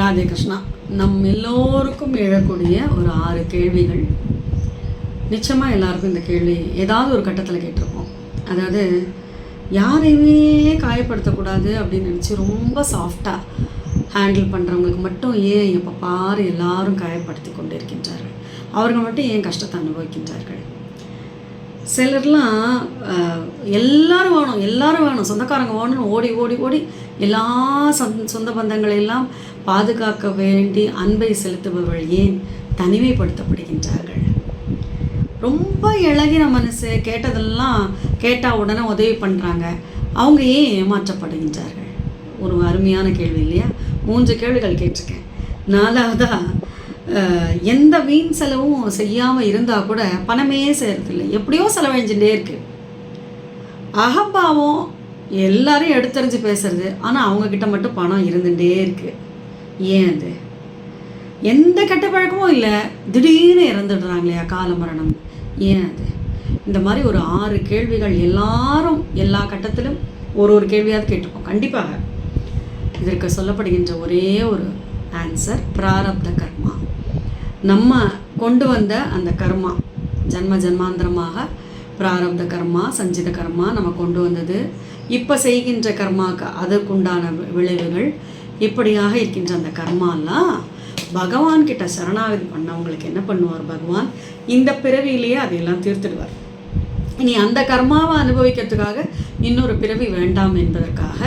ராதே கிருஷ்ணா. நம் எல்லோருக்கும் எழக்கூடிய ஒரு 6 கேள்விகள். நிச்சயமாக எல்லாருக்கும் இந்த கேள்வி ஏதாவது ஒரு கட்டத்தில் கேட்டிருப்போம். அதாவது யாரையுமே காயப்படுத்தக்கூடாது அப்படின்னு நினச்சி ரொம்ப சாஃப்டாக ஹேண்டில் பண்ணுறவங்களுக்கு மட்டும் ஏன் எப்போ பாரு எல்லாரும் காயப்படுத்தி கொண்டு இருக்கின்றார்கள், அவர்கள் மட்டும் ஏன் கஷ்டத்தை அனுபவிக்கின்றார்கள்? சிலர்லாம் எல்லாரும் வேணும் சொந்தக்காரங்க வேணும்னு ஓடி ஓடி ஓடி எல்லா சொந்த பந்தங்களையெல்லாம் பாதுகாக்க வேண்டி அன்பை செலுத்துபவர்கள் ஏன் தனிமைப்படுத்தப்படுகின்றார்கள்? ரொம்ப இழகின மனசு, கேட்டால் உடனே உதவி பண்ணுறாங்க, அவங்க ஏன் ஏமாற்றப்படுகின்றார்கள்? ஒரு அருமையான கேள்வி இல்லையா? 3 கேள்விகள் கேட்டிருக்கேன். 4வதாக எந்த வீண் செலவும் செய்யாமல் இருந்தால் கூட பணமே செய்கிறதில்லை, எப்படியோ செலவழிஞ்சுட்டே இருக்குது. அகம்பாவம் எல்லாரையும் எடுத்தறிஞ்சு பேசுறது, ஆனால் அவங்கக்கிட்ட மட்டும் பணம் இருந்துகிட்டே இருக்குது. ஏன் அது? எந்த கெட்ட பழக்கமும் இல்லை, திடீர்னு இறந்துடுறாங்க இல்லையா, கால மரணம். ஏன் அது? இந்த மாதிரி ஒரு 6 கேள்விகள் எல்லாரும் எல்லா கட்டத்திலும் ஒரு கேள்வியாவது கேட்டிருப்போம் கண்டிப்பாக. இதற்கு சொல்லப்படுகின்ற ஒரே ஒரு ஆன்சர் பிராரப்த கர்மா. நம்ம கொண்டு வந்த அந்த கர்மா, ஜன்மாந்திரமாக பிராரப்த கர்மா, சஞ்சித கர்மா நம்ம கொண்டு வந்தது. இப்போ செய்கின்ற கர்மாக்கு அதற்குண்டான விளைவுகள், இப்படியாக இருக்கின்ற அந்த கர்மாலாம் பகவான்கிட்ட சரணாகதி பண்ணவங்களுக்கு என்ன பண்ணுவார் பகவான்? இந்த பிறவியிலேயே அதையெல்லாம் தீர்த்துடுவார். இனி அந்த கர்மாவை அனுபவிக்கிறதுக்காக இன்னொரு பிறவி வேண்டாம் என்பதற்காக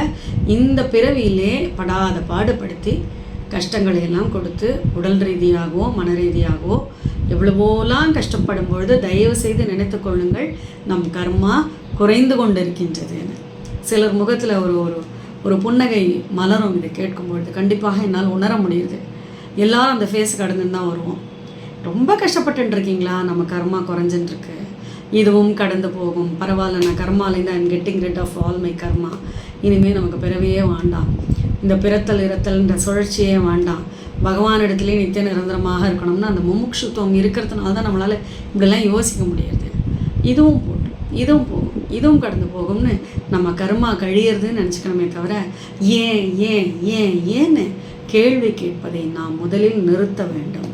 இந்த பிறவியிலே படாத பாடுபடுத்தி கஷ்டங்களை எல்லாம் கொடுத்து உடல் ரீதியாகவோ மன ரீதியாகவோ எவ்வளவோலாம் கஷ்டப்படும் பொழுது தயவு செய்து நினைத்து கொள்ளுங்கள், நம் கர்மா குறைந்து கொண்டு இருக்கின்றதுன்னு. சிலர் முகத்தில் ஒரு புன்னகை மலரும். இதை கேட்கும்பொழுது கண்டிப்பாக என்னால் உணர முடியுது. எல்லாரும் அந்த ஃபேஸ் கடந்துன்னு தான் வருவோம். ரொம்ப கஷ்டப்பட்டுருக்கீங்களா? நம்ம கர்மா குறைஞ்சின்ட்டுருக்கு, இதுவும் கடந்து போகும், பரவாயில்ல, நான் கர்மாலேருந்து I'm getting rid of all my karma, இனிமேல் நமக்கு பிறவியே வேண்டாம், இந்த பிறத்தல் இறத்தல்ன்ற சுழற்சியே வேண்டாம், பகவானிடத்துலேயே நித்திய நிரந்தரமாக இருக்கணும்னு அந்த முமுட்சுத்துவம் இருக்கிறதுனால தான் நம்மளால் இப்படிலாம் யோசிக்க முடியாது. இதுவும் போட்டு இதுவும் போகும், இதுவும் கடந்து போகும்னு நம்ம கர்மா கழியறதுன்னு நினச்சிக்கணுமே தவிர ஏன்னு கேள்வி கேட்பதை நாம் முதலில் நிறுத்த வேண்டும்.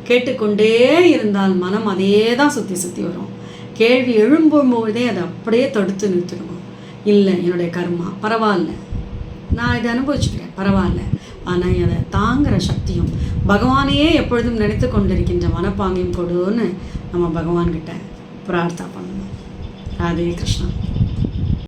கேட்டுக்கொண்டே இருந்தால் மனம் அதே தான் சுற்றி வரும். கேள்வி எழும்பும்போதே அதை அப்படியே தடுத்து நிறுத்திடுவோம். இல்லை, என்னுடைய கர்மா பரவாயில்ல, நான் இதை அனுபவிச்சுக்கிறேன், பரவாயில்ல, ஆனால் அதை தாங்குகிற சக்தியும் பகவானையே எப்பொழுதும் நினைத்து கொண்டிருக்கின்ற மனப்பாங்கையும் கொடுன்னு நம்ம பகவான்கிட்ட பிரார்த்தனை பண்ணணும். ராதே கிருஷ்ணா.